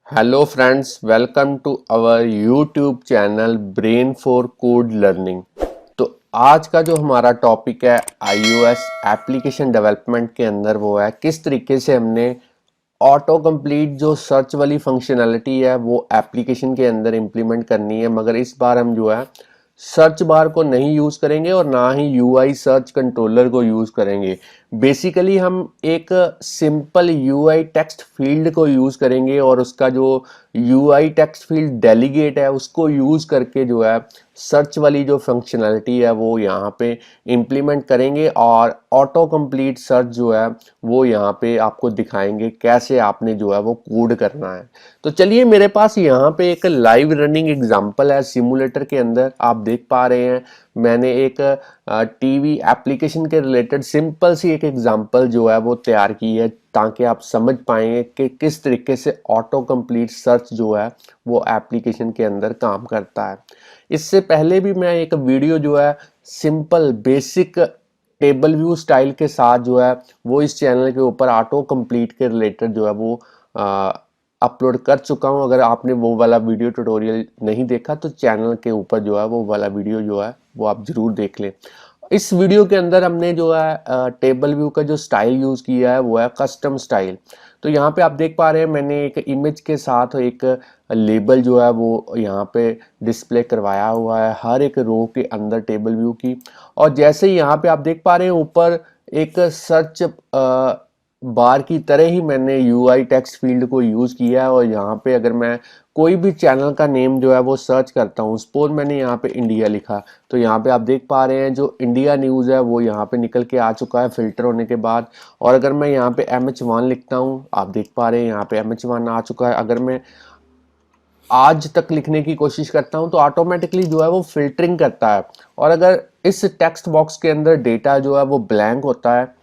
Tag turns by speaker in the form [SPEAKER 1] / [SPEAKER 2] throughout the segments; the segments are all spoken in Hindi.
[SPEAKER 1] Hello friends, welcome to our YouTube channel Brain for Code learning. तो आज का जो हमारा टॉपिक है iOS एप्लीकेशन डेवलपमेंट के अंदर वो है किस तरीके से हमने ऑटो कंप्लीट जो सर्च वाली फंक्शनैलिटी है वो एप्लीकेशन के अंदर इम्प्लीमेंट करनी है। मगर इस बार हम जो है सर्च बार को नहीं यूज़ करेंगे और ना ही यूआई सर्च कंट्रोलर को यूज़ करेंगे। बेसिकली हम एक सिंपल यूआई टेक्स्ट फील्ड को यूज़ करेंगे और उसका जो यूआई टेक्स्ट फील्ड डेलीगेट है उसको यूज़ करके जो है सर्च वाली जो फंक्शनैलिटी है वो यहाँ पे इम्प्लीमेंट करेंगे और ऑटो कंप्लीट सर्च जो है वो यहाँ पे आपको दिखाएंगे कैसे आपने जो है वो कोड करना है। तो चलिए, मेरे पास यहाँ पे एक लाइव रनिंग एग्जांपल है सिमुलेटर के अंदर। आप देख पा रहे हैं मैंने एक टीवी एप्लीकेशन के रिलेटेड सिंपल सी एक एग्जांपल जो है वो तैयार की है ताकि आप समझ पाएंगे कि किस तरीके से ऑटो कंप्लीट सर्च जो है वो एप्लीकेशन के अंदर काम करता है। इससे पहले भी मैं एक वीडियो जो है simple basic table view style के साथ जो है वो इस चैनल के ऊपर ऑटो कंप्लीट के रिलेटेड जो है वो अपलोड कर चुका हूं। अगर आपने वो वाला वीडियो ट्यूटोरियल नहीं देखा तो चैनल के ऊपर जो है वो वाला वीडियो जो है वो आप जरूर देख लें। इस वीडियो के अंदर हमने जो है टेबल व्यू का जो स्टाइल यूज किया है वो है कस्टम स्टाइल। तो यहाँ पे आप देख पा रहे हैं मैंने एक इमेज के साथ एक लेबल जो है वो यहाँ पे डिस्प्ले करवाया हुआ है हर एक रो के अंदर टेबल व्यू की। और जैसे ही यहाँ पे आप देख पा रहे हैं ऊपर एक सर्च बार की तरह ही मैंने यूआई टेक्स्ट फील्ड को यूज़ किया है। और यहाँ पे अगर मैं कोई भी चैनल का नेम जो है वो सर्च करता हूँ, सपोज मैंने यहाँ पे इंडिया लिखा, तो यहाँ पे आप देख पा रहे हैं जो इंडिया न्यूज़ है वो यहाँ पे निकल के आ चुका है फिल्टर होने के बाद। और अगर मैं यहाँ पे MH1 लिखता हूँ, आप देख पा रहे हैं यहाँ पे MH1 आ चुका है। अगर मैं आज तक लिखने की कोशिश करता हूं तो ऑटोमेटिकली जो है वो फिल्टरिंग करता है। और अगर इस टेक्स्ट बॉक्स के अंदर डेटा जो है वो ब्लैंक होता है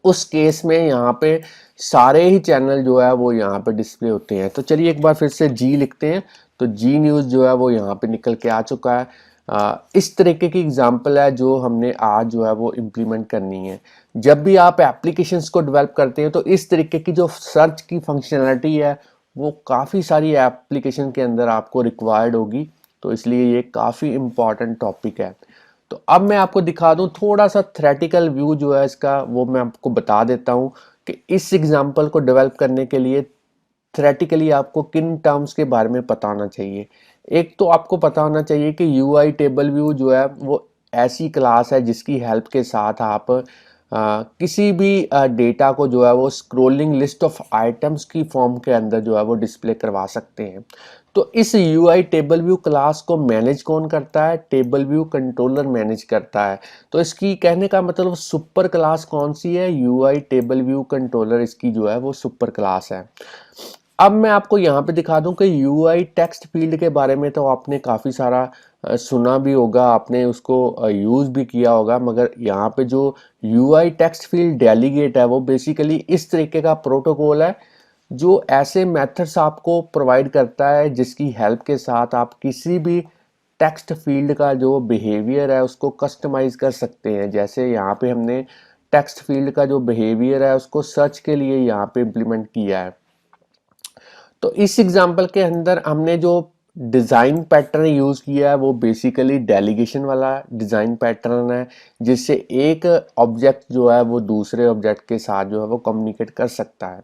[SPEAKER 1] उस केस में यहाँ पे सारे ही चैनल जो है वो यहाँ पे डिस्प्ले होते हैं। तो चलिए एक बार फिर से जी लिखते हैं, तो जी न्यूज़ जो है वो यहाँ पे निकल के आ चुका है। इस तरीके की एग्जांपल है जो हमने आज जो है वो इम्प्लीमेंट करनी है। जब भी आप एप्लीकेशंस को डेवलप करते हैं तो इस तरीके की जो सर्च की फंक्शनैलिटी है वो काफ़ी सारी एप्लीकेशन के अंदर आपको रिक्वायर्ड होगी। तो इसलिए ये काफ़ी इम्पॉर्टेंट टॉपिक है। तो अब मैं आपको दिखा दूं थोड़ा सा थ्योरेटिकल व्यू जो है इसका, वो मैं आपको बता देता हूं कि इस एग्जांपल को डेवलप करने के लिए थ्योरेटिकली आपको किन टर्म्स के बारे में पता होना चाहिए। एक तो आपको पता होना चाहिए कि यूआई टेबल व्यू जो है वो ऐसी क्लास है जिसकी हेल्प के साथ आप किसी भी डेटा को जो है वो स्क्रोलिंग लिस्ट ऑफ आइटम्स की फॉर्म के अंदर जो है वो डिस्प्ले करवा सकते हैं। तो इस यूआई टेबल व्यू क्लास को मैनेज कौन करता है? टेबल व्यू कंट्रोलर मैनेज करता है। तो इसकी कहने का मतलब सुपर क्लास कौन सी है? यूआई टेबल व्यू कंट्रोलर इसकी जो है वो सुपर क्लास है। अब मैं आपको यहाँ पे दिखा दूं कि यूआई टेक्स्ट फील्ड के बारे में तो आपने काफ़ी सारा सुना भी होगा, आपने उसको यूज़ भी किया होगा। मगर यहाँ पे जो यूआई टेक्स्ट फील्ड डेलीगेट है वो बेसिकली इस तरीके का प्रोटोकॉल है जो ऐसे मेथड्स आपको प्रोवाइड करता है जिसकी हेल्प के साथ आप किसी भी टेक्स्ट फील्ड का जो बिहेवियर है उसको कस्टमाइज कर सकते हैं। जैसे यहाँ पे हमने टेक्स्ट फील्ड का जो बिहेवियर है उसको सर्च के लिए यहाँ पे इम्प्लीमेंट किया है। तो इस एग्जांपल के अंदर हमने जो डिज़ाइन पैटर्न यूज़ किया है वो बेसिकली डेलीगेशन वाला डिज़ाइन पैटर्न है जिससे एक ऑब्जेक्ट जो है वो दूसरे ऑब्जेक्ट के साथ जो है वो कम्युनिकेट कर सकता है।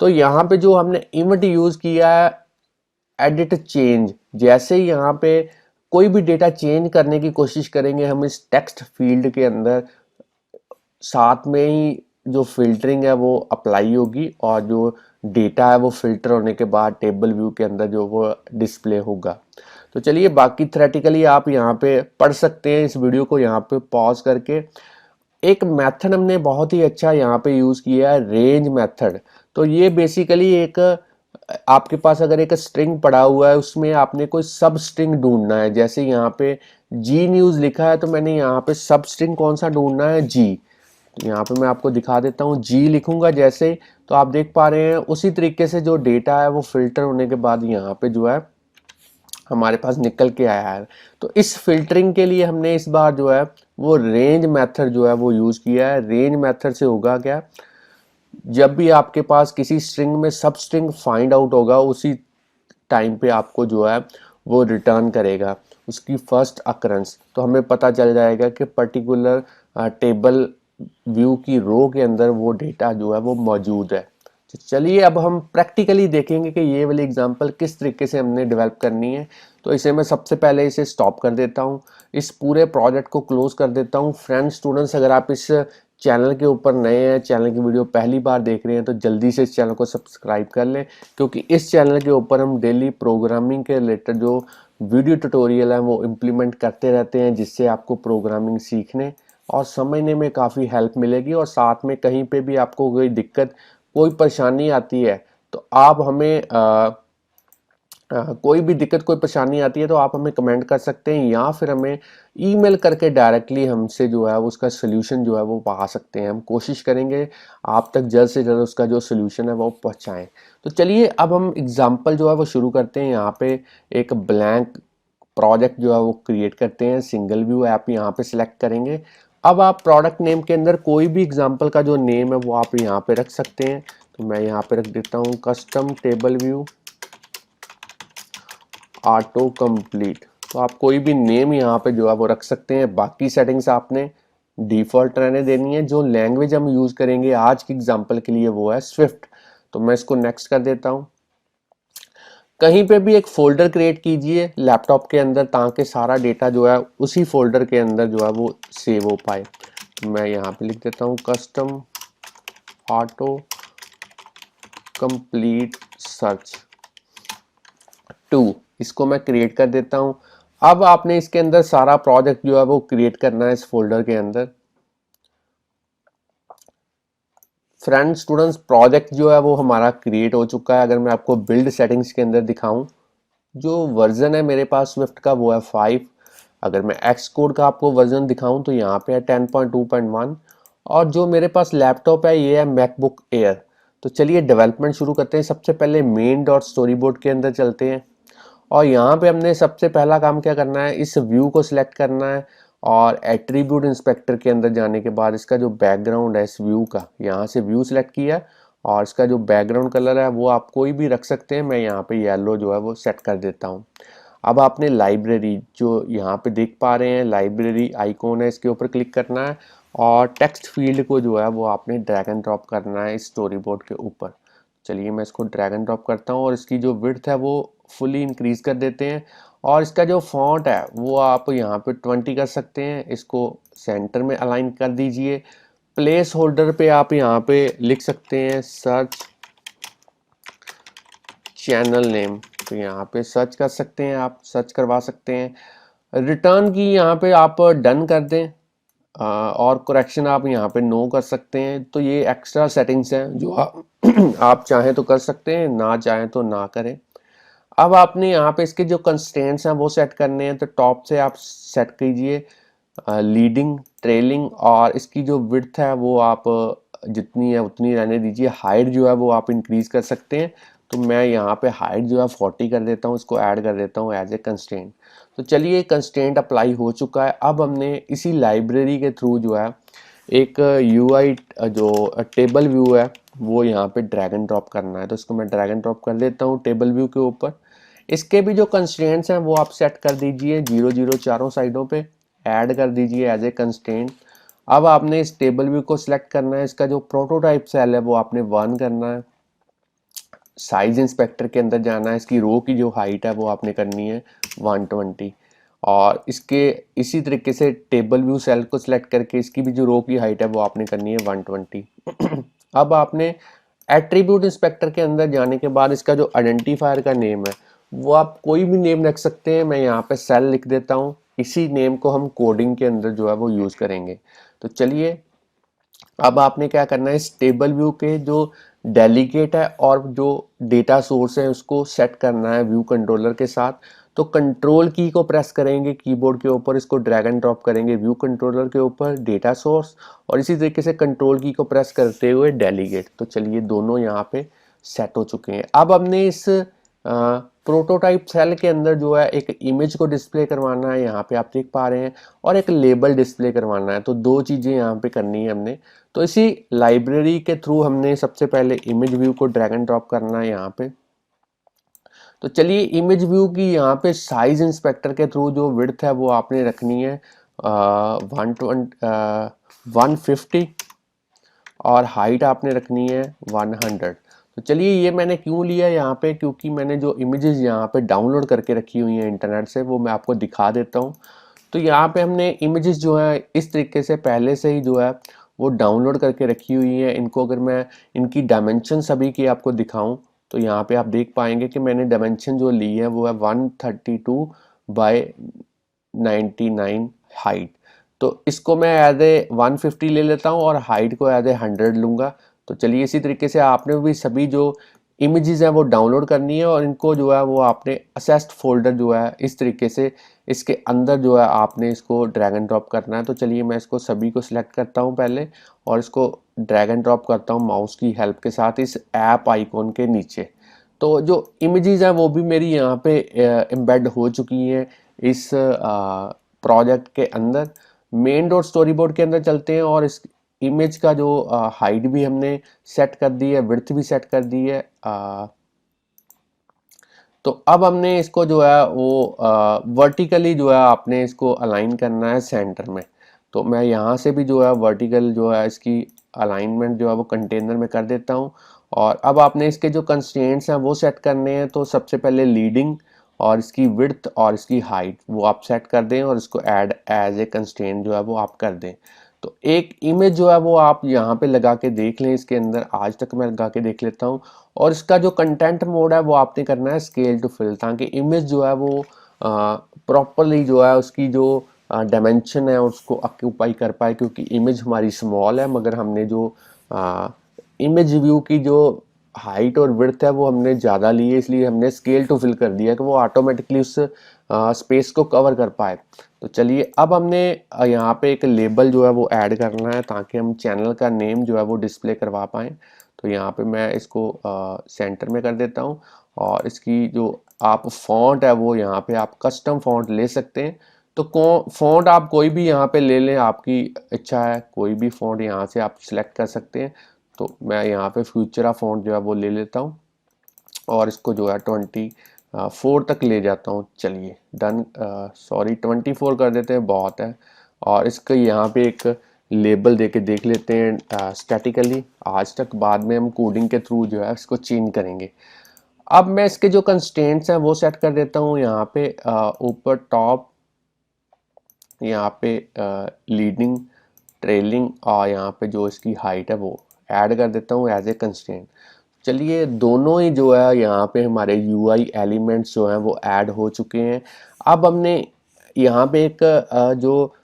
[SPEAKER 1] तो यहाँ पे जो हमने इवेंट यूज़ किया है एडिट चेंज, जैसे ही यहाँ पे कोई भी डेटा चेंज करने की कोशिश करेंगे हम इस टेक्स्ट फील्ड के अंदर, साथ में ही जो फिल्टरिंग है वो अप्लाई होगी और जो डेटा है वो फिल्टर होने के बाद टेबल व्यू के अंदर जो वो डिस्प्ले होगा। तो चलिए बाकी थ्योरेटिकली आप यहाँ पे पढ़ सकते हैं, इस वीडियो को यहाँ पे पॉज करके। एक मेथड हमने बहुत ही अच्छा यहाँ पे यूज़ किया है, रेंज मेथड। तो ये बेसिकली एक आपके पास अगर एक स्ट्रिंग पड़ा हुआ है उसमें आपने कोई सब स्ट्रिंग ढूंढना है। जैसे यहाँ पे जी न्यूज़ लिखा है तो मैंने यहाँ पे सब स्ट्रिंग कौन सा ढूंढना है? जी। यहाँ पे मैं आपको दिखा देता हूँ, जी लिखूंगा जैसे, तो आप देख पा रहे हैं उसी तरीके से जो डेटा है वो फिल्टर होने के बाद यहाँ पे जो है हमारे पास निकल के आया है। तो इस फिल्टरिंग के लिए हमने इस बार जो है वो रेंज मेथड जो है वो यूज किया है। रेंज मेथड से होगा क्या, जब भी आपके पास किसी स्ट्रिंग में सब स्ट्रिंग फाइंड आउट होगा उसी टाइम पे आपको जो है वो रिटर्न करेगा उसकी फर्स्ट अकरेंस। तो हमें पता चल जाएगा कि पर्टिकुलर टेबल व्यू की रो के अंदर वो डेटा जो है वो मौजूद है। तो चलिए अब हम प्रैक्टिकली देखेंगे कि ये वाली एग्जांपल किस तरीके से हमने डेवलप करनी है। तो इसे मैं सबसे पहले इसे स्टॉप कर देता हूँ, इस पूरे प्रोजेक्ट को क्लोज कर देता हूँ। फ्रेंड्स स्टूडेंट्स, अगर आप इस चैनल के ऊपर नए हैं, चैनल की वीडियो पहली बार देख रहे हैं, तो जल्दी से इस चैनल को सब्सक्राइब कर लें, क्योंकि इस चैनल के ऊपर हम डेली प्रोग्रामिंग के रिलेटेड जो वीडियो ट्यूटोरियल है वो इम्प्लीमेंट करते रहते हैं, जिससे आपको प्रोग्रामिंग सीखने और समझने में काफ़ी हेल्प मिलेगी। और साथ में कहीं पे भी आपको कोई दिक्कत, कोई परेशानी आती है तो आप हमें कोई भी दिक्कत, कोई परेशानी आती है तो आप हमें कमेंट कर सकते हैं, या फिर हमें ईमेल करके डायरेक्टली हमसे जो है उसका सोल्यूशन जो है वो पा सकते हैं। हम कोशिश करेंगे आप तक जल्द से जल्द उसका जो सोल्यूशन है वो पहुंचाएं। तो चलिए अब हम एग्जांपल जो है वो शुरू करते हैं। यहाँ पे एक ब्लैंक प्रोजेक्ट जो है वो क्रिएट करते हैं, सिंगल व्यू ऐप यहाँ पे सिलेक्ट करेंगे। अब आप प्रोडक्ट नेम के अंदर कोई भी एग्जाम्पल का जो नेम है वो आप यहाँ पे रख सकते हैं। तो मैं यहाँ पे रख देता हूँ custom table view auto complete. तो आप कोई भी नेम यहाँ पे जो है वो रख सकते हैं। बाकी सेटिंग्स आपने डिफॉल्ट रहने देनी है। जो लैंग्वेज हम यूज करेंगे आज की एग्जांपल के लिए वो है स्विफ्ट। तो मैं इसको नेक्स्ट कर देता हूँ। कहीं पे भी एक फोल्डर क्रिएट कीजिए लैपटॉप के अंदर, ताकि सारा डेटा जो है उसी फोल्डर के अंदर जो है वो सेव हो पाए। मैं यहाँ पे लिख देता हूँ कस्टम ऑटो कंप्लीट सर्च 2। इसको मैं क्रिएट कर देता हूं। अब आपने इसके अंदर सारा प्रोजेक्ट जो है वो क्रिएट करना है इस फोल्डर के अंदर। फ्रेंड स्टूडेंट्स, प्रोजेक्ट जो है वो हमारा क्रिएट हो चुका है। अगर मैं आपको बिल्ड सेटिंग्स के अंदर दिखाऊं, जो वर्जन है मेरे पास स्विफ्ट का वो है 5। अगर मैं एक्स कोड का आपको वर्जन दिखाऊं तो यहाँ पे है 10.2.1। और जो मेरे पास लैपटॉप है ये है मैकबुक एयर। तो चलिए डेवलपमेंट शुरू करते हैं। सबसे पहले मेन डॉट स्टोरी बोर्ड के अंदर चलते हैं, और यहाँ पे हमने सबसे पहला काम क्या करना है, इस व्यू को सिलेक्ट करना है। और एट्रीब्यूट इंस्पेक्टर के अंदर जाने के बाद इसका जो बैकग्राउंड है इस व्यू का, यहाँ से व्यू सिलेक्ट किया, और इसका जो बैकग्राउंड कलर है वो आप कोई भी रख सकते हैं। मैं यहाँ पे येलो जो है वो सेट कर देता हूँ। अब आपने लाइब्रेरी जो यहाँ पे देख पा रहे हैं, लाइब्रेरी आइकॉन है, इसके ऊपर क्लिक करना है, और टेक्स्ट फील्ड को जो है वो आपने ड्रैग एंड ड्रॉप करना है इस स्टोरी बोर्ड के ऊपर। चलिए मैं इसको ड्रैग एंड ड्रॉप करता हूँ, और इसकी जो विड्थ है वो फुली इंक्रीज कर देते हैं। और इसका जो फॉन्ट है वो आप यहाँ पे 20 कर सकते हैं। इसको सेंटर में अलाइन कर दीजिए। प्लेस होल्डर पे आप यहाँ पे लिख सकते हैं सर्च चैनल नेम। तो यहाँ पे सर्च कर सकते हैं, आप सर्च करवा सकते हैं। रिटर्न की यहाँ पे आप डन कर दें, और करेक्शन आप यहाँ पे नो कर सकते हैं। तो ये एक्स्ट्रा सेटिंग्स हैं जो आप चाहें तो कर सकते हैं, ना चाहें तो ना करें। अब आपने यहाँ पे इसके जो कंस्ट्रेंट्स हैं वो सेट करने हैं। तो टॉप से आप सेट कीजिए लीडिंग, ट्रेलिंग, और इसकी जो विड्थ है वो आप जितनी है उतनी रहने दीजिए। हाइट जो है वो आप इंक्रीज कर सकते हैं। तो मैं यहाँ पे हाइट जो है 40 कर देता हूँ, इसको ऐड कर देता हूँ एज ए कंस्ट्रेंट। तो चलिए कंस्ट्रेंट अप्लाई हो चुका है। अब हमने इसी लाइब्रेरी के थ्रू जो है एक यूआई जो टेबल व्यू है वो यहाँ पे ड्रैग एंड ड्रॉप करना है। तो इसको मैं ड्रैग एंड ड्रॉप कर देता हूँ टेबल व्यू के ऊपर। इसके भी जो कंस्ट्रेंट्स हैं वो आप सेट कर दीजिए, 0 0 चारों साइडों पे ऐड कर दीजिए एज ए कंस्ट्रेंट। अब आपने इस टेबल व्यू को सिलेक्ट करना है, इसका जो प्रोटोटाइप सेल है वो आपने 1 करना है। साइज इंस्पेक्टर के अंदर जाना है, इसकी रो की जो हाइट है वो आपने करनी है 120। और इसके इसी तरीके से टेबल व्यू सेल को सिलेक्ट करके इसकी भी जो रो की हाइट है वो आपने करनी है 120। अब आपने एट्रीब्यूट इंस्पेक्टर के अंदर जाने के बाद इसका जो आइडेंटिफायर का नेम है वो आप कोई भी नेम रख सकते हैं। मैं यहाँ पे सेल लिख देता हूँ। इसी नेम को हम कोडिंग के अंदर जो है वो यूज करेंगे। तो चलिए अब आपने क्या करना है, इस टेबल व्यू के जो डेलीगेट है और जो डेटा सोर्स है उसको सेट करना है व्यू कंट्रोलर के साथ। तो कंट्रोल की को प्रेस करेंगे कीबोर्ड के ऊपर, इसको ड्रैग एंड ड्रॉप करेंगे व्यू कंट्रोलर के ऊपर डेटा सोर्स, और इसी तरीके से कंट्रोल की को प्रेस करते हुए डेलीगेट। तो चलिए दोनों यहाँ पे सेट हो चुके हैं। अब हमने इस प्रोटोटाइप सेल के अंदर जो है एक इमेज को डिस्प्ले करवाना है, यहाँ पे आप देख पा रहे हैं, और एक लेबल डिस्प्ले करवाना है। तो दो चीज़ें यहाँ पे करनी है हमने। तो इसी लाइब्रेरी के थ्रू हमने सबसे पहले इमेज व्यू को ड्रैग एंड ड्रॉप करना है यहाँ पे। तो चलिए इमेज व्यू की यहाँ पे साइज इंस्पेक्टर के थ्रू जो विड्थ है वो आपने रखनी है 150 और हाइट आपने रखनी है 100। तो चलिए ये मैंने क्यों लिया यहाँ पे, क्योंकि मैंने जो इमेजेस यहाँ पे डाउनलोड करके रखी हुई हैं इंटरनेट से वो मैं आपको दिखा देता हूँ। तो यहाँ पे हमने इमेजेस जो है इस तरीके से पहले से ही जो है वो डाउनलोड करके रखी हुई है। इनको अगर मैं इनकी डायमेंशन सभी की आपको दिखाऊं तो यहाँ पे आप देख पाएंगे कि मैंने डायमेंशन जो ली है वो है 132 बाय 99 हाइट। तो इसको मैं एज ए 150 ले लेता हूँ और हाइट को एज ए 100 लूँगा। तो चलिए इसी तरीके से आपने भी सभी जो इमेजेस हैं वो डाउनलोड करनी है और इनको जो है वो आपने असेस्ड फोल्डर जो है इस तरीके से इसके अंदर जो है आपने इसको ड्रैग एंड ड्रॉप करना है। तो चलिए मैं इसको सभी को सिलेक्ट करता हूँ पहले और इसको ड्रैग एंड ड्रॉप करता हूँ माउस की हेल्प के साथ इस ऐप आइकॉन के नीचे। तो जो इमेजेस हैं वो भी मेरी यहाँ पे एम्बेड हो चुकी हैं इस प्रोजेक्ट के अंदर। मेन डॉट स्टोरी बोर्ड के अंदर चलते हैं और इस इमेज का जो हाइट भी हमने सेट कर दी है, विड्थ भी सेट कर दी है। तो अब हमने इसको जो है वो वर्टिकली जो है आपने इसको अलाइन करना है सेंटर में। तो मैं यहाँ से भी जो है वर्टिकल जो है इसकी अलाइनमेंट जो है वो कंटेनर में कर देता हूँ। और अब आपने इसके जो कंस्ट्रेंट्स हैं वो सेट करने हैं। तो सबसे पहले लीडिंग और इसकी विड्थ और इसकी हाइट वो आप सेट कर दें और इसको ऐड एज ए कंस्ट्रेंट जो है वो आप कर दें। तो एक इमेज जो है वो आप यहाँ पे लगा के देख लें, इसके अंदर आज तक मैं लगा के देख लेता हूँ। और इसका जो कंटेंट मोड है वो आपने करना है स्केल टू फिल, ताकि इमेज जो है वो प्रॉपरली जो है उसकी जो डायमेंशन है उसको ऑक्यूपाई कर पाए। क्योंकि इमेज हमारी स्मॉल है मगर हमने जो इमेज व्यू की जो हाइट और विड्थ है वो हमने ज़्यादा ली है, इसलिए हमने स्केल टू फिल कर दिया कि वो ऑटोमेटिकली उस स्पेस को कवर कर पाए। तो चलिए अब हमने यहाँ पे एक लेबल जो है वो ऐड करना है ताकि हम चैनल का नेम जो है वो डिस्प्ले करवा पाएँ। तो यहाँ पे मैं इसको सेंटर में कर देता हूँ और इसकी जो आप फॉन्ट है वो यहाँ पे आप कस्टम फॉन्ट ले सकते हैं। तो फॉन्ट आप कोई भी यहाँ पे ले लें, आपकी इच्छा है, कोई भी फॉन्ट यहाँ से आप सिलेक्ट कर सकते हैं। तो मैं यहाँ पे फ्यूचरा फॉन्ट जो है वो ले लेता हूँ और इसको जो है 24 तक ले जाता हूँ। चलिए डन, सॉरी 24 कर देते हैं, बहुत है। और इसका यहाँ पे एक लेबल दे के देख लेते हैं स्टैटिकली आज तक, बाद में हम कोडिंग के थ्रू जो है इसको चेंज करेंगे। अब मैं इसके जो कंस्ट्रेंट्स हैं वो सेट कर देता हूँ यहाँ पे ऊपर टॉप, यहाँ पे लीडिंग, ट्रेलिंग और यहाँ पे जो इसकी हाइट है वो ऐड कर देता हूँ एज ए कंस्ट्रेंट। चलिए दोनों ही जो है यहाँ पे हमारे यूआई एलिमेंट्स जो हैं वो ऐड हो चुके हैं। अब हमने यहाँ पे एक जो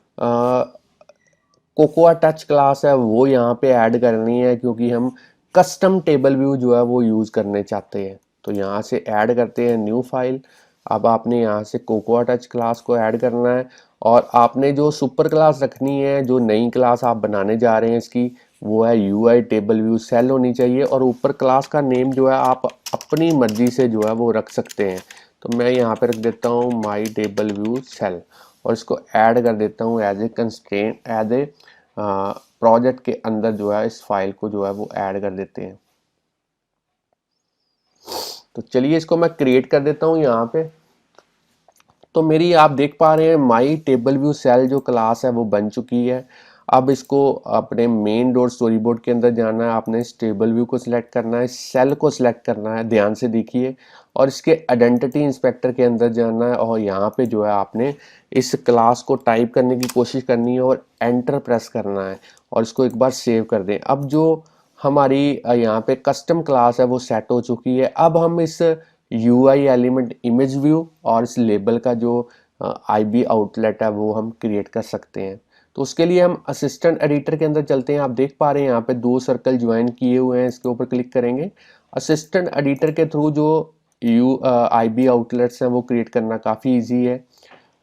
[SPEAKER 1] कोकोआ टच क्लास है वो यहाँ पे ऐड करनी है, क्योंकि हम कस्टम टेबल व्यू जो है वो यूज़ करने चाहते हैं। तो यहाँ से ऐड करते हैं न्यू फाइल। अब आपने यहाँ से कोकोआ टच क्लास को ऐड करना है और आपने जो सुपर क्लास रखनी है, जो नई क्लास आप बनाने जा रहे हैं इसकी, वो है यूआई टेबल व्यू सेल होनी चाहिए। और ऊपर क्लास का नेम जो है आप अपनी मर्जी से जो है वो रख सकते हैं। तो मैं यहाँ पे रख देता हूँ माई टेबल व्यू सेल और इसको ऐड कर देता हूँ as a constraint, as a project के अंदर जो है इस फाइल को जो है वो ऐड कर देते हैं। तो चलिए इसको मैं क्रिएट कर देता हूँ यहाँ पे। तो मेरी आप देख पा रहे हैं माई टेबल व्यू सेल जो क्लास है वो बन चुकी है। अब इसको अपने मेन डॉट स्टोरी बोर्ड के अंदर जाना है, आपने इस टेबल व्यू को सिलेक्ट करना है, सेल को सिलेक्ट करना है, ध्यान से देखिए, और इसके आइडेंटिटी इंस्पेक्टर के अंदर जाना है और यहाँ पे जो है आपने इस क्लास को टाइप करने की कोशिश करनी है और एंटर प्रेस करना है और इसको एक बार सेव कर दें। अब जो हमारी यहाँ पे कस्टम क्लास है वो सेट हो चुकी है। अब हम इस UI एलिमेंट इमेज व्यू और इस लेबल का जो IB आउटलेट है वो हम क्रिएट कर सकते हैं। तो उसके लिए हम असिस्टेंट एडिटर के अंदर चलते हैं। आप देख पा रहे हैं यहाँ पे दो सर्कल ज्वाइन किए हुए हैं, इसके ऊपर क्लिक करेंगे। असिस्टेंट एडिटर के थ्रू जो IB आउटलेट्स हैं वो क्रिएट करना काफ़ी ईजी है।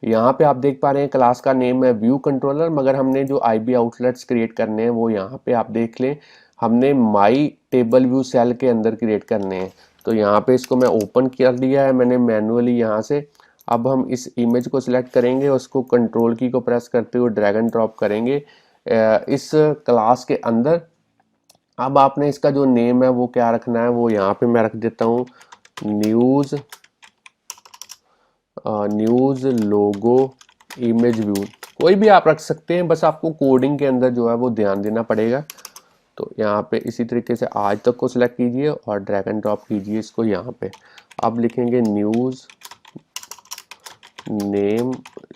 [SPEAKER 1] यहाँ पे आप देख पा रहे हैं क्लास का नेम है व्यू कंट्रोलर, मगर हमने जो IB आउटलेट्स क्रिएट करने हैं वो यहाँ पे आप देख लें हमने माई टेबल व्यू सेल के अंदर क्रिएट करने हैं। तो यहाँ पे इसको मैं ओपन कर दिया है मैंने मैन्युअली यहाँ से। अब हम इस इमेज को सिलेक्ट करेंगे, उसको कंट्रोल की को प्रेस करते हुए ड्रैग एंड ड्रॉप करेंगे इस क्लास के अंदर। अब आपने इसका जो नेम है वो क्या रखना है, वो यहाँ पे मैं रख देता हूँ न्यूज़ लोगो इमेज व्यू। कोई भी आप रख सकते हैं, बस आपको कोडिंग के अंदर जो है वो ध्यान देना पड़ेगा। तो यहाँ पे इसी तरीके से आज तक को सिलेक्ट कीजिए और ड्रैग एंड ड्रॉप कीजिए इसको यहाँ पे। अब लिखेंगे न्यूज़ नेम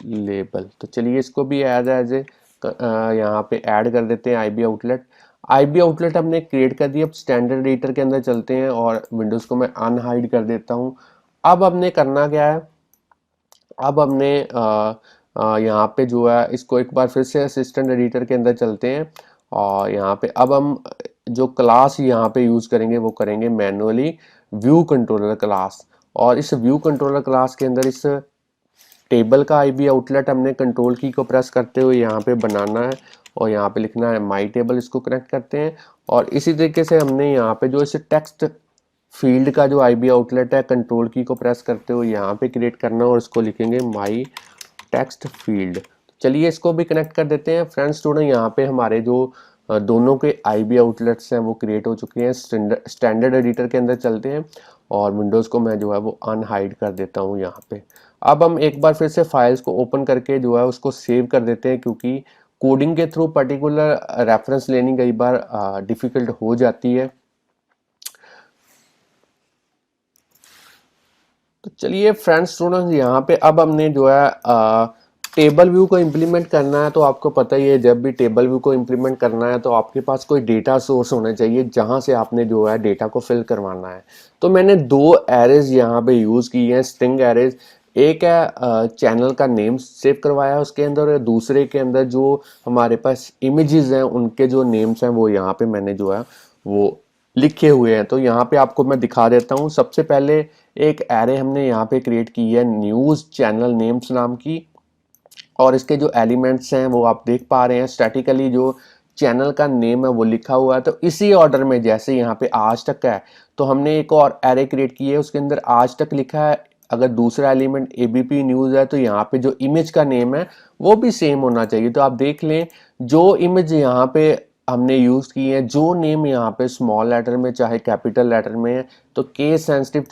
[SPEAKER 1] लेबल। तो चलिए इसको भी एज ए यहाँ पे ऐड कर देते हैं आईबी आउटलेट। आईबी आउटलेट हमने क्रिएट कर दिया। अब स्टैंडर्ड एडिटर के अंदर चलते हैं और विंडोज़ को मैं अनहाइड कर देता हूँ। अब हमने करना क्या है, अब हमने यहाँ पे जो है इसको एक बार फिर से असिस्टेंट एडिटर के अंदर चलते हैं और यहाँ पे अब हम जो क्लास यहाँ पे यूज़ करेंगे वो करेंगे मैनुअली व्यू कंट्रोलर क्लास। और इस व्यू कंट्रोलर क्लास के अंदर इस टेबल का आईबी आउटलेट हमने कंट्रोल की को प्रेस करते हुए यहाँ पे बनाना है और यहाँ पे लिखना है माई टेबल। इसको कनेक्ट करते हैं और इसी तरीके से हमने यहाँ पे जो इस टेक्स्ट फील्ड का जो आईबी आउटलेट है कंट्रोल की को प्रेस करते हुए यहाँ पे क्रिएट करना और इसको लिखेंगे माई टेक्स्ट फील्ड। चलिए इसको भी कनेक्ट कर देते हैं। फ्रेंड्स स्टूडेंट, यहाँ पे हमारे जो दोनों के आईबी आउटलेट्स हैं वो क्रिएट हो चुके हैं। स्टैंडर्ड एडिटर के अंदर चलते हैं और विंडोज़ को मैं जो है वो अनहाइड कर देता हूँ यहाँ पे। अब हम एक बार फिर से फाइल्स को ओपन करके जो है उसको सेव कर देते हैं, क्योंकि कोडिंग के थ्रू पर्टिकुलर रेफरेंस लेनी कई बार डिफ़िकल्ट हो जाती है। तो चलिए फ्रेंड्स स्टूडेंट्स, यहाँ पे अब हमने जो है टेबल व्यू को इम्प्लीमेंट करना है। तो आपको पता ही है, जब भी टेबल व्यू को इम्प्लीमेंट करना है तो आपके पास कोई डेटा सोर्स होना चाहिए जहाँ से आपने जो है डेटा को फिल करवाना है। तो मैंने दो एरेज यहाँ पे यूज़ की हैं, स्ट्रिंग एरेज। एक है चैनल का नेम सेव करवाया है उसके अंदर, और दूसरे के अंदर जो हमारे पास इमेजेस हैं उनके जो नेम्स हैं वो यहाँ पे मैंने जो है वो लिखे हुए हैं। तो यहाँ पे आपको मैं दिखा देता हूँ। सबसे पहले एक एरे हमने यहाँ पे क्रिएट की है न्यूज़ चैनल नेम्स नाम की, और इसके जो एलिमेंट्स हैं वो आप देख पा रहे हैं। स्टैटिकली जो चैनल का नेम है वो लिखा हुआ है। तो इसी ऑर्डर में जैसे यहाँ पे आज तक है, तो हमने एक और एरे क्रिएट की है, उसके अंदर आज तक लिखा है। अगर दूसरा एलिमेंट एबीपी न्यूज़ है तो यहाँ पे जो इमेज का नेम है वो भी सेम होना चाहिए। तो आप देख लें, जो इमेज यहाँ पे हमने यूज़ की है, जो नेम यहाँ पे स्मॉल लेटर में चाहे कैपिटल लेटर में है, तो केस सेंसिटिव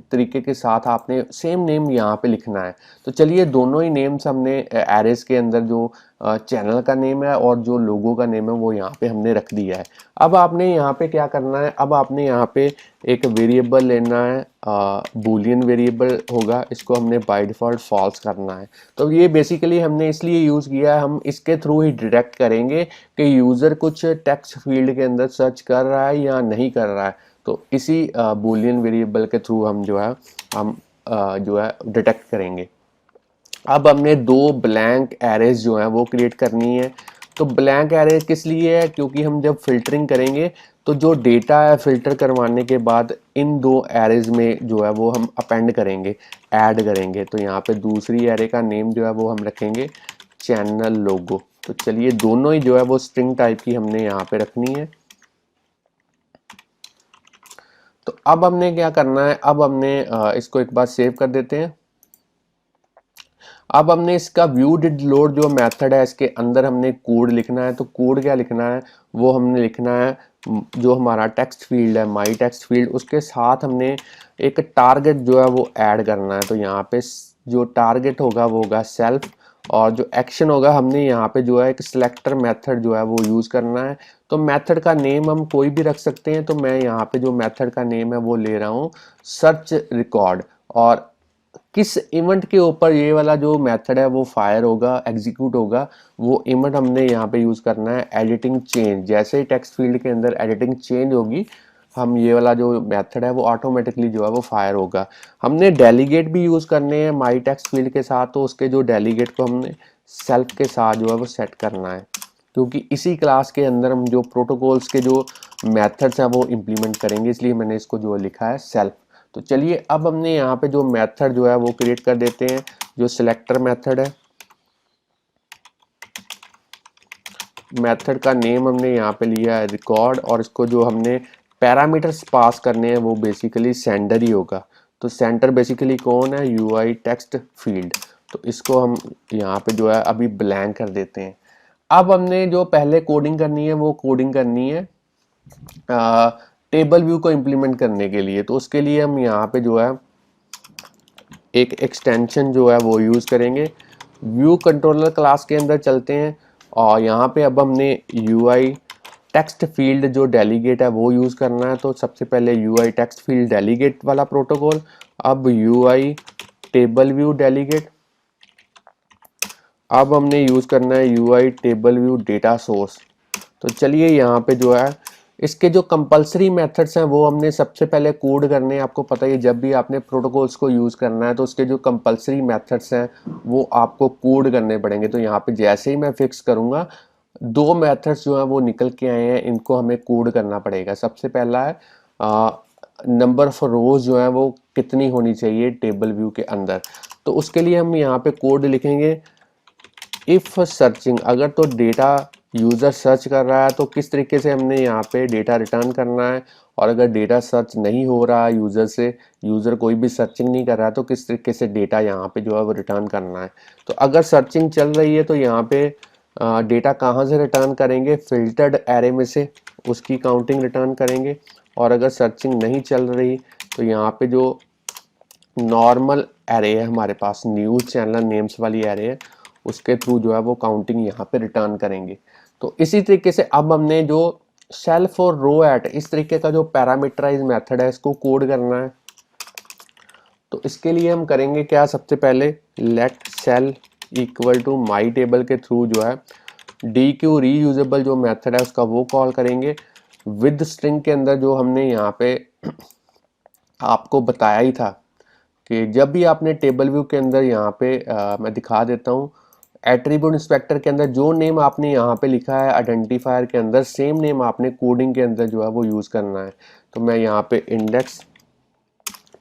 [SPEAKER 1] तरीके के साथ आपने सेम नेम यहाँ पे लिखना है। तो चलिए दोनों ही नेम्स हमने एरेज के अंदर जो चैनल का नेम है और जो लोगो का नेम है वो यहाँ पे हमने रख दिया है। अब आपने यहाँ पे क्या करना है, अब आपने यहाँ पे एक वेरिएबल लेना है, बूलियन वेरिएबल होगा, इसको हमने बाय डिफ़ॉल्ट फॉल्स करना है। तो ये बेसिकली हमने इसलिए यूज़ किया है, हम इसके थ्रू ही डिटेक्ट करेंगे कि यूज़र कुछ टेक्स्ट फील्ड के अंदर सर्च कर रहा है या नहीं कर रहा है। तो इसी बूलियन वेरिएबल के थ्रू हम जो है डिटेक्ट करेंगे। अब हमने दो ब्लैंक एरेज जो है वो क्रिएट करनी है। तो ब्लैंक एरे किस लिए है, क्योंकि हम जब फिल्टरिंग करेंगे तो जो डेटा है फिल्टर करवाने के बाद इन दो एरेज में जो है वो हम अपेंड करेंगे, ऐड करेंगे। तो यहाँ पे दूसरी एरे का नेम जो है वो हम रखेंगे चैनल लोगो। तो चलिए दोनों ही जो है वो स्ट्रिंग टाइप की हमने यहाँ पे रखनी है। तो अब हमने क्या करना है, अब हमने इसको एक बार सेव कर देते हैं। अब हमने इसका व्यू डिड लोड जो मेथड है इसके अंदर हमने कोड लिखना है। तो कोड क्या लिखना है, वो हमने लिखना है जो हमारा टेक्स्ट फील्ड है माई टेक्स्ट फील्ड, उसके साथ हमने एक टारगेट जो है वो ऐड करना है। तो यहाँ पे जो टारगेट होगा वो होगा सेल्फ, और जो एक्शन होगा हमने यहाँ पे जो है एक सिलेक्टर मेथड जो है वो यूज़ करना है। तो मेथड का नेम हम कोई भी रख सकते हैं। तो मैं यहाँ पे जो मेथड का नेम है वो ले रहा हूँ सर्च रिकॉर्ड, और किस इवेंट के ऊपर ये वाला जो मेथड है वो फायर होगा, एग्जीक्यूट होगा, वो इवेंट हमने यहाँ पे यूज़ करना है एडिटिंग चेंज। जैसे ही टेक्स्ट फील्ड के अंदर एडिटिंग चेंज होगी, हम ये वाला जो मेथड है वो ऑटोमेटिकली जो है वो फायर होगा। हमने डेलीगेट भी यूज़ करने हैं माई टेक्स्ट फील्ड के साथ, तो उसके जो डेलीगेट को हमने सेल्फ के साथ जो है वो सेट करना है, क्योंकि इसी क्लास के अंदर हम जो प्रोटोकॉल्स के जो मेथड्स हैं वो इम्प्लीमेंट करेंगे, इसलिए मैंने इसको जो लिखा है सेल्फ। तो चलिए अब हमने यहाँ पे जो मेथड जो है वो क्रिएट कर देते हैं, जो सिलेक्टर मेथड है। मेथड का नेम हमने यहाँ पे लिया है रिकॉर्ड, और इसको जो हमने पैरामीटर्स पास करने हैं वो बेसिकली सेंडर ही होगा। तो सेंटर बेसिकली कौन है, यूआई टेक्स्ट फील्ड। तो इसको हम यहाँ पे जो है अभी ब्लैंक कर देते हैं। अब हमने जो पहले कोडिंग करनी है वो कोडिंग करनी है टेबल व्यू को इम्प्लीमेंट करने के लिए। तो उसके लिए हम यहाँ पे जो है एक एक्सटेंशन जो है वो यूज़ करेंगे। व्यू कंट्रोलर क्लास के अंदर चलते हैं और यहाँ पे अब हमने यूआई टेक्स्ट फील्ड जो डेलीगेट है वो यूज़ करना है। तो सबसे पहले यूआई टेक्स्ट फील्ड डेलीगेट वाला प्रोटोकॉल, अब यूआई टेबल व्यू डेलीगेट, अब हमने यूज़ करना है UI table view data source. तो चलिए यहाँ पे जो है इसके जो कंपलसरी मेथड्स हैं वो हमने सबसे पहले कोड करने हैं। आपको पता है जब भी आपने प्रोटोकॉल्स को यूज़ करना है तो उसके जो कंपलसरी मेथड्स हैं वो आपको कोड करने पड़ेंगे। तो यहाँ पे जैसे ही मैं फिक्स करूँगा, दो मेथड्स जो हैं वो निकल के आए हैं, इनको हमें कोड करना पड़ेगा। सबसे पहला है नंबर ऑफ रोज जो है वो कितनी होनी चाहिए टेबल व्यू के अंदर। तो उसके लिए हम यहाँ पे कोड लिखेंगे इफ़ सर्चिंग, अगर तो डेटा यूज़र सर्च कर रहा है तो किस तरीके से हमने यहाँ पे डेटा रिटर्न करना है, और अगर डेटा सर्च नहीं हो रहा है यूज़र से, यूज़र कोई भी सर्चिंग नहीं कर रहा है तो किस तरीके से डेटा यहाँ पे जो है वो रिटर्न करना है। तो अगर सर्चिंग चल रही है तो यहाँ पे डेटा कहाँ से रिटर्न करेंगे, फिल्टर्ड एरे में से उसकी काउंटिंग रिटर्न करेंगे। और अगर सर्चिंग नहीं चल रही तो यहाँ पे जो नॉर्मल एरे है हमारे पास, न्यूज़ चैनल नेम्स वाली एरे है, उसके थ्रू जो है वो काउंटिंग यहाँ पे रिटर्न करेंगे। तो इसी तरीके से अब हमने जो सेल्फ और रो एट, इस तरीके का जो पैरामीटराइज मेथड है इसको कोड करना है। तो इसके लिए हम करेंगे क्या, सबसे पहले let cell equal to my table के थ्रू जो है डी क्यू रीयूजेबल जो मेथड है उसका वो कॉल करेंगे। विद स्ट्रिंग के अंदर जो हमने यहाँ पे आपको बताया ही था कि जब भी आपने टेबल व्यू के अंदर यहाँ पे मैं दिखा देता हूँ, एट्रीब्यूट इंस्पेक्टर के अंदर जो नेम आपने यहाँ पे लिखा है आइडेंटिफायर के अंदर, सेम नेम आपने कोडिंग के अंदर जो है वो यूज़ करना है। तो मैं यहाँ पे इंडेक्स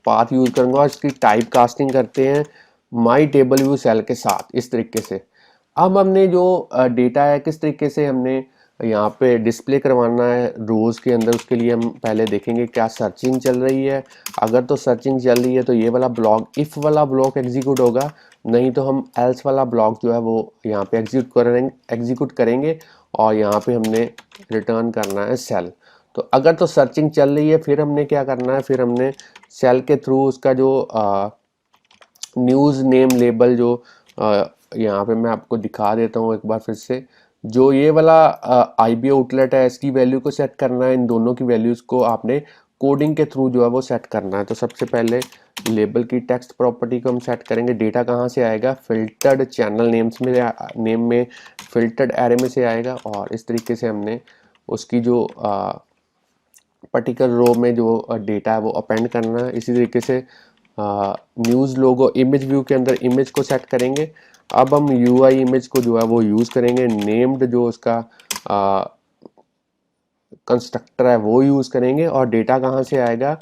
[SPEAKER 1] पाथ यूज़ करूँगा और इसकी टाइप कास्टिंग करते हैं माई टेबल व्यू सेल के साथ इस तरीके से। अब हमने जो डेटा है किस तरीके से हमने यहाँ पे डिस्प्ले करवाना है रोज़ के अंदर, उसके लिए हम पहले देखेंगे क्या सर्चिंग चल रही है। अगर तो सर्चिंग चल रही है तो ये वाला ब्लॉक, इफ़ वाला ब्लॉक एग्जीक्यूट होगा, नहीं तो हम एल्स वाला ब्लॉक जो है वो यहाँ पे एग्जीक्यूट करेंगे और यहाँ पे हमने रिटर्न करना है सेल। तो अगर तो सर्चिंग चल रही है फिर हमने क्या करना है, फिर हमने सेल के थ्रू उसका जो न्यूज़ नेम लेबल जो यहाँ पे मैं आपको दिखा देता हूँ एक बार फिर से, जो ये वाला IB आउटलेट है इसकी वैल्यू को सेट करना है। इन दोनों की वैल्यूज़ को आपने कोडिंग के थ्रू जो है वो सेट करना है। तो सबसे पहले लेबल की टेक्स्ट प्रॉपर्टी को हम सेट करेंगे। डेटा कहाँ से आएगा, फिल्टर्ड चैनल नेम्स में, नेम में फिल्टर्ड एरे में से आएगा। और इस तरीके से हमने उसकी जो पर्टिकुलर रो में जो डेटा है वो अपेंड करना है। इसी तरीके से न्यूज़ लोगो इमेज व्यू के अंदर इमेज को सेट करेंगे। अब हम UI इमेज को जो है वो यूज़ करेंगे, नेम्ड जो उसका कंस्ट्रक्टर है वो यूज़ करेंगे। और डेटा कहाँ से आएगा,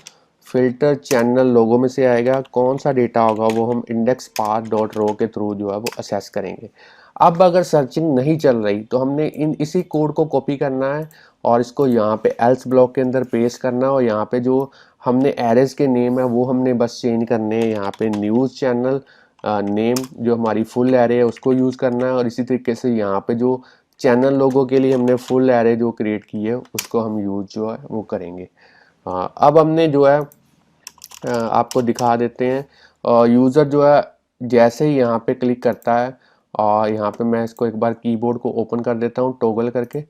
[SPEAKER 1] फिल्टर चैनल लोगो में से आएगा। कौन सा डेटा होगा वो हम इंडेक्स पाथ डॉट रो के थ्रू जो है वो असेस करेंगे। अब अगर सर्चिंग नहीं चल रही तो हमने इसी कोड को कॉपी करना है और इसको यहाँ पे एल्स ब्लॉक के अंदर पेस्ट करना है। और यहाँ पे जो हमने एरेज के नेम है वो हमने बस चेंज करने हैं। यहाँ पे न्यूज़ चैनल नेम जो हमारी फुल एरे है उसको यूज़ करना है। और इसी तरीके से यहाँ पे जो चैनल लोगों के लिए हमने फुल एरे जो क्रिएट की है उसको हम यूज जो है वो करेंगे। अब हमने जो है आपको दिखा देते हैं। यूज़र जो है जैसे ही यहाँ पे क्लिक करता है, और यहाँ पे मैं इसको एक बार कीबोर्ड को ओपन कर देता हूँ टॉगल करके,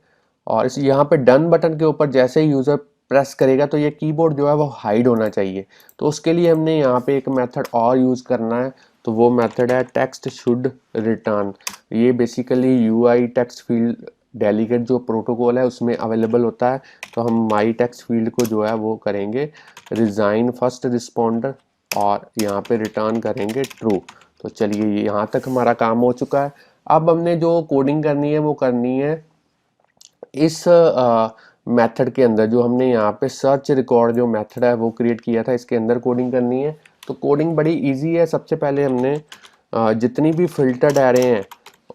[SPEAKER 1] और इस यहाँ पे डन बटन के ऊपर जैसे ही यूज़र प्रेस करेगा तो ये कीबोर्ड जो है वो हाइड होना चाहिए। तो उसके लिए हमने यहाँ पे एक मेथड और यूज़ करना है। तो वो मेथड है टेक्स्ट शुड रिटर्न। ये basically UI text field delegate जो प्रोटोकॉल है उसमें अवेलेबल होता है। तो हम माई टेक्स्ट फील्ड को जो है वो करेंगे रिज़ाइन फर्स्ट रिस्पॉन्डर और यहाँ पे रिटर्न करेंगे ट्रू। तो चलिए यहाँ तक हमारा काम हो चुका है। अब हमने जो कोडिंग करनी है वो करनी है इस मेथड के अंदर, जो हमने यहाँ पे सर्च रिकॉर्ड जो मेथड है वो क्रिएट किया था, इसके अंदर कोडिंग करनी है। तो कोडिंग बड़ी इजी है। सबसे पहले हमने जितनी भी फिल्टर्ड एरे हैं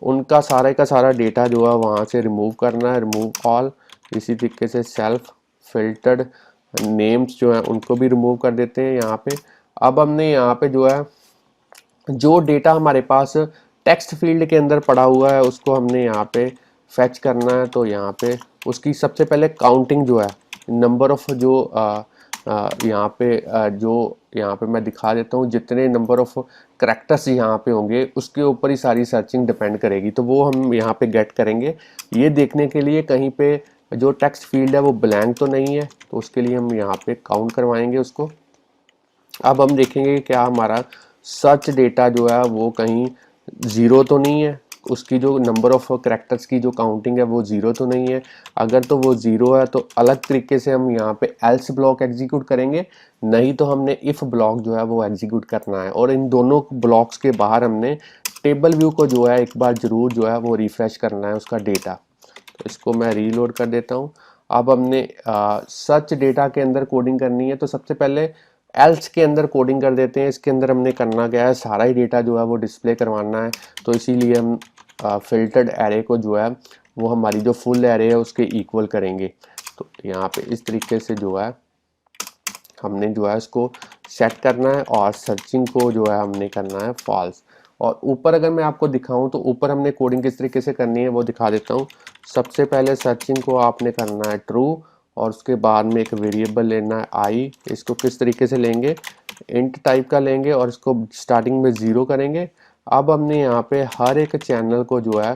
[SPEAKER 1] उनका सारे का सारा डेटा जो है वहाँ से रिमूव करना है, रिमूव ऑल। इसी तरीके से सेल्फ फिल्टर्ड नेम्स जो है उनको भी रिमूव कर देते हैं यहाँ पे। अब हमने यहाँ पे जो है जो डेटा हमारे पास टेक्स्ट फील्ड के अंदर पड़ा हुआ है उसको हमने यहाँ पे फैच करना है। तो यहाँ पे उसकी सबसे पहले काउंटिंग जो है, नंबर ऑफ जो यहाँ पे जो यहाँ पे मैं दिखा देता हूँ, जितने नंबर ऑफ करेक्टर्स यहाँ पे होंगे उसके ऊपर ही सारी सर्चिंग डिपेंड करेगी। तो वो हम यहाँ पे गेट करेंगे। ये देखने के लिए कहीं पे जो टेक्स्ट फील्ड है वो ब्लैंक तो नहीं है, तो उसके लिए हम यहाँ पे काउंट करवाएंगे उसको। अब हम देखेंगे क्या हमारा सर्च डेटा जो है वो कहीं ज़ीरो तो नहीं है, उसकी जो नंबर ऑफ करेक्टर्स की जो काउंटिंग है वो ज़ीरो तो नहीं है। अगर तो वो ज़ीरो है तो अलग तरीके से हम यहाँ पे एल्स ब्लॉक एग्जीक्यूट करेंगे, नहीं तो हमने इफ़ ब्लॉक जो है वो एग्जीक्यूट करना है। और इन दोनों ब्लॉक्स के बाहर हमने टेबल व्यू को जो है एक बार ज़रूर जो है वो रिफ़्रेश करना है उसका डेटा। तो इसको मैं रीलोड कर देता हूँ। अब हमने सर्च डेटा के अंदर कोडिंग करनी है, तो सबसे पहले एल्स के अंदर कोडिंग कर देते हैं। इसके अंदर हमने करना क्या है, सारा ही डेटा जो है वो डिस्प्ले करवाना है। तो इसीलिए हम फिल्टर्ड एरे को जो है वो हमारी जो फुल एरे है उसके इक्वल करेंगे। तो यहाँ पे इस तरीके से जो है हमने जो है इसको सेट करना है और सर्चिंग को जो है हमने करना है फॉल्स। और ऊपर अगर मैं आपको दिखाऊं तो ऊपर हमने कोडिंग किस तरीके से करनी है वो दिखा देता हूं। सबसे पहले सर्चिंग को आपने करना है ट्रू, और उसके बाद में एक वेरिएबल लेना है आई। इसको किस तरीके से लेंगे, इंट टाइप का लेंगे और इसको स्टार्टिंग में 0 करेंगे। अब हमने यहाँ पे हर एक चैनल को जो है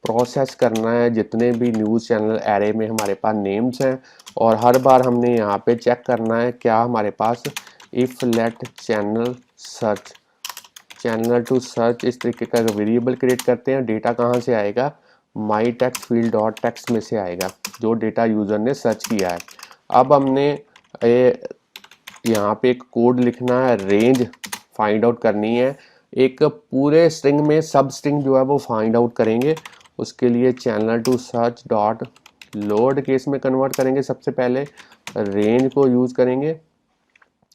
[SPEAKER 1] प्रोसेस करना है, जितने भी न्यूज़ चैनल एरे में हमारे पास नेम्स हैं। और हर बार हमने यहाँ पे चेक करना है क्या हमारे पास if let channel search, channel to search, इस तरीके का वेरिएबल क्रिएट करते हैं। डेटा कहाँ से आएगा, माई टेक्स्ट फील्ड डॉट टेक्स्ट में से आएगा, जो डेटा यूज़र ने सर्च किया है। अब हमने यहाँ पे एक कोड लिखना है, रेंज फाइंड आउट करनी है। एक पूरे स्ट्रिंग में सब स्ट्रिंग जो है वो फाइंड आउट करेंगे। उसके लिए channel to search dot load case में कन्वर्ट करेंगे, सबसे पहले रेंज को यूज़ करेंगे।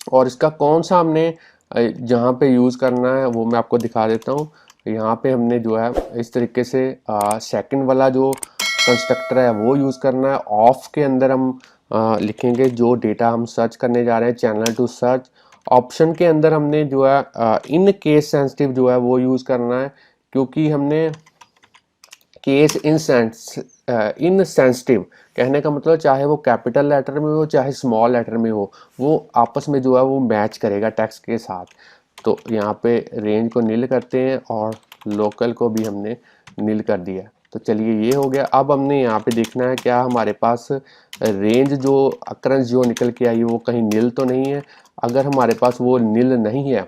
[SPEAKER 1] और इसका कौन सा हमने जहाँ पे यूज़ करना है वो मैं आपको दिखा देता हूँ। यहाँ पे हमने जो है इस तरीके से सेकंड वाला जो कंस्ट्रक्टर है वो यूज़ करना है। ऑफ के अंदर हम लिखेंगे जो डेटा हम सर्च करने जा रहे हैं, चैनल टू सर्च। ऑप्शन के अंदर हमने जो है इन केस सेंसिटिव जो है वो यूज़ करना है, क्योंकि हमने केस इन सेंसिटिव कहने का मतलब चाहे वो कैपिटल लेटर में हो चाहे स्मॉल लेटर में हो, वो आपस में जो है वो मैच करेगा टेक्स्ट के साथ। तो यहाँ पे रेंज को नील करते हैं और लोकल को भी हमने नील कर दिया। तो चलिए ये हो गया। अब हमने यहाँ पे देखना है क्या हमारे पास रेंज जो अक्रंस जो निकल के आई वो कहीं नील तो नहीं है। अगर हमारे पास वो नील नहीं है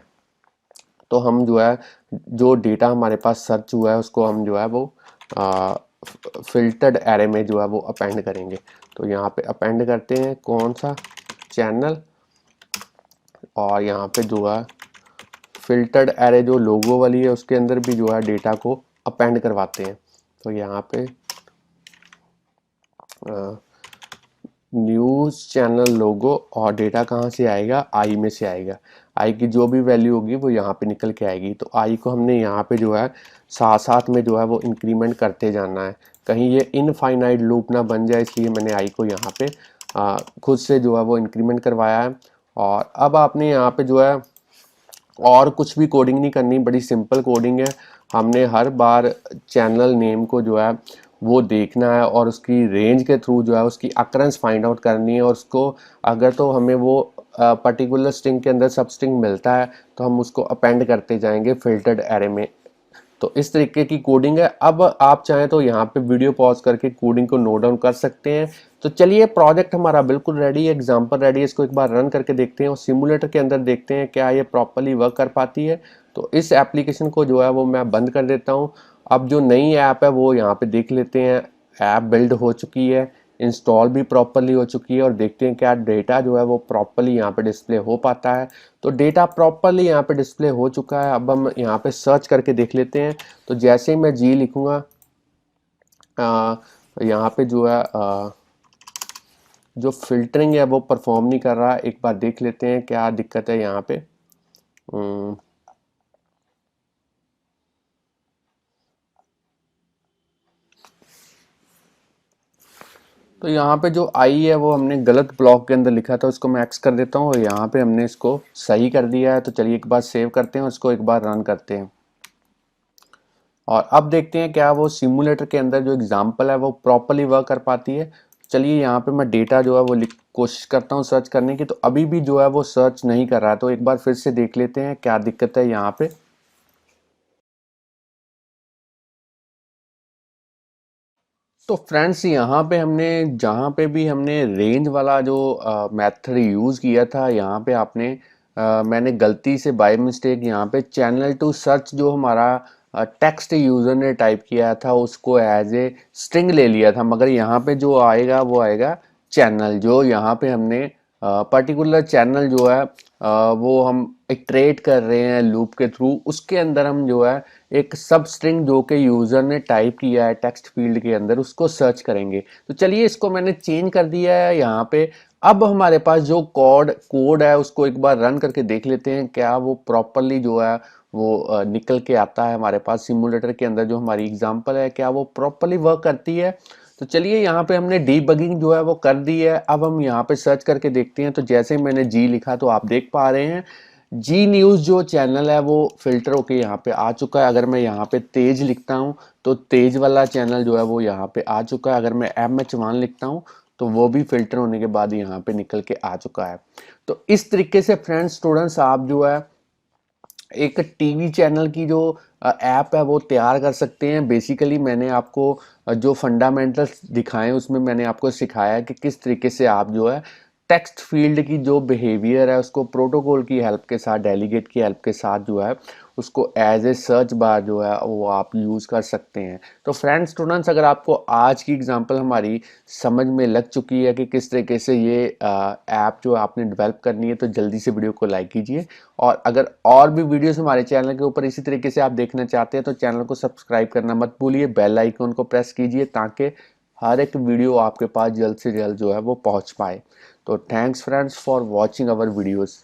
[SPEAKER 1] तो हम जो है जो डेटा हमारे पास सर्च हुआ है उसको हम जो है वो फिल्टर्ड एरे में जो है वो अपेंड करेंगे। तो यहाँ पे अपेंड करते हैं कौन सा, चैनल, और यहाँ पे जो है फिल्टर्ड एरे जो लोगो वाली है उसके अंदर भी जो है डेटा को अपेंड करवाते हैं। तो यहाँ पे न्यूज़ चैनल लोगो, और डेटा कहाँ से आएगा, आई में से आएगा। आई की जो भी वैल्यू होगी वो यहाँ पे निकल के आएगी। तो आई को हमने यहाँ पे जो है साथ साथ में जो है वो इंक्रीमेंट करते जाना है, कहीं ये इनफाइनाइट लूप ना बन जाए, इसलिए मैंने आई को यहाँ पे खुद से जो है वो इंक्रीमेंट करवाया है। और अब आपने यहाँ पे जो है और कुछ भी कोडिंग नहीं करनी, बड़ी सिंपल कोडिंग है। हमने हर बार चैनल नेम को जो है वो देखना है और उसकी रेंज के थ्रू जो है उसकी अकरेंस फाइंड आउट करनी है। और उसको अगर तो हमें वो पर्टिकुलर स्ट्रिंग के अंदर सब स्ट्रिंग मिलता है तो हम उसको अपेंड करते जाएंगे फिल्टर्ड एरे में। तो इस तरीके की कोडिंग है। अब आप चाहें तो यहाँ पे वीडियो पॉज करके कोडिंग को नोट डाउन कर सकते हैं। तो चलिए प्रोजेक्ट हमारा बिल्कुल रेडी है, एग्जाम्पल रेडी है, इसको एक बार रन करके देखते हैं और सिमुलेटर के अंदर देखते हैं क्या ये प्रॉपरली वर्क कर पाती है। तो इस एप्लीकेशन को जो है वो मैं बंद कर देता हूँ। अब जो नई ऐप है वो यहाँ पे देख लेते हैं। ऐप बिल्ड हो चुकी है, इंस्टॉल भी प्रॉपरली हो चुकी है, और देखते हैं क्या डेटा जो है वो प्रॉपरली यहाँ पे डिस्प्ले हो पाता है। तो डेटा प्रॉपरली यहाँ पे डिस्प्ले हो चुका है। अब हम यहाँ पे सर्च करके देख लेते हैं। तो जैसे ही मैं जी लिखूँगा यहाँ पे जो है जो फिल्टरिंग है वो परफॉर्म नहीं कर रहा। एक बार देख लेते हैं क्या दिक्कत है यहाँ पे। तो यहाँ पे जो आई है वो हमने गलत ब्लॉक के अंदर लिखा था, उसको मैं एक्स कर देता हूँ और यहाँ पे हमने इसको सही कर दिया है। तो चलिए एक बार सेव करते हैं और इसको एक बार रन करते हैं और अब देखते हैं क्या वो सिमुलेटर के अंदर जो एग्जांपल है वो प्रॉपरली वर्क कर पाती है। चलिए यहाँ पे मैं डेटा जो है वो कोशिश करता हूँ सर्च करने की, तो अभी भी जो है वो सर्च नहीं कर रहा है। तो एक बार फिर से देख लेते हैं क्या दिक्कत है यहाँ पे। तो फ्रेंड्स यहाँ पे हमने जहाँ पे भी हमने रेंज वाला जो मेथड यूज़ किया था, यहाँ पे मैंने गलती से बाय मिस्टेक यहाँ पे चैनल टू सर्च जो हमारा टेक्स्ट यूज़र ने टाइप किया था उसको एज ए स्ट्रिंग ले लिया था, मगर यहाँ पे जो आएगा वो आएगा चैनल। जो यहाँ पे हमने पर्टिकुलर चैनल जो है वो हम इटरेट कर रहे हैं लूप के थ्रू, उसके अंदर हम जो है एक सब स्ट्रिंग जो कि यूज़र ने टाइप किया है टेक्स्ट फील्ड के अंदर उसको सर्च करेंगे। तो चलिए इसको मैंने चेंज कर दिया है यहाँ पे। अब हमारे पास जो कोड है उसको एक बार रन करके देख लेते हैं क्या वो प्रॉपरली जो है वो निकल के आता है हमारे पास सिमुलेटर के अंदर। जो हमारी एग्जांपल है क्या वो प्रॉपरली वर्क करती है। तो चलिए यहाँ पे हमने डीबगिंग जो है वो कर दी है। अब हम यहाँ पे सर्च करके देखते हैं। तो जैसे ही मैंने जी लिखा तो आप देख पा रहे हैं जी न्यूज़ जो चैनल है वो फिल्टर होके यहाँ पे आ चुका है। अगर मैं यहाँ पे तेज लिखता हूँ तो तेज वाला चैनल जो है वो यहाँ पे आ चुका है। अगर मैं MH1 लिखता हूँ तो वो भी फिल्टर होने के बाद यहाँ पे निकल के आ चुका है। तो इस तरीके से फ्रेंड्स स्टूडेंट्स आप जो है एक टीवी चैनल की जो ऐप है वो तैयार कर सकते हैं। बेसिकली मैंने आपको जो फंडामेंटल्स दिखाए उसमें मैंने आपको सिखाया कि किस तरीके से आप जो है टेक्स्ट फील्ड की जो बिहेवियर है उसको प्रोटोकॉल की हेल्प के साथ, डेलीगेट की हेल्प के साथ जो है उसको एज ए सर्च बार जो है वो आप यूज़ कर सकते हैं। तो फ्रेंड्स स्टूडेंट्स अगर आपको आज की एग्जांपल हमारी समझ में लग चुकी है कि किस तरीके से ये ऐप जो आपने डेवलप करनी है, तो जल्दी से वीडियो को लाइक कीजिए। और अगर और भी वीडियोस हमारे चैनल के ऊपर इसी तरीके से आप देखना चाहते हैं तो चैनल को सब्सक्राइब करना मत भूलिए, बेल आइकन को प्रेस कीजिए ताकि हर एक वीडियो आपके पास जल्द से जल्द जो है वो पहुंच पाए। तो thanks friends for watching our videos.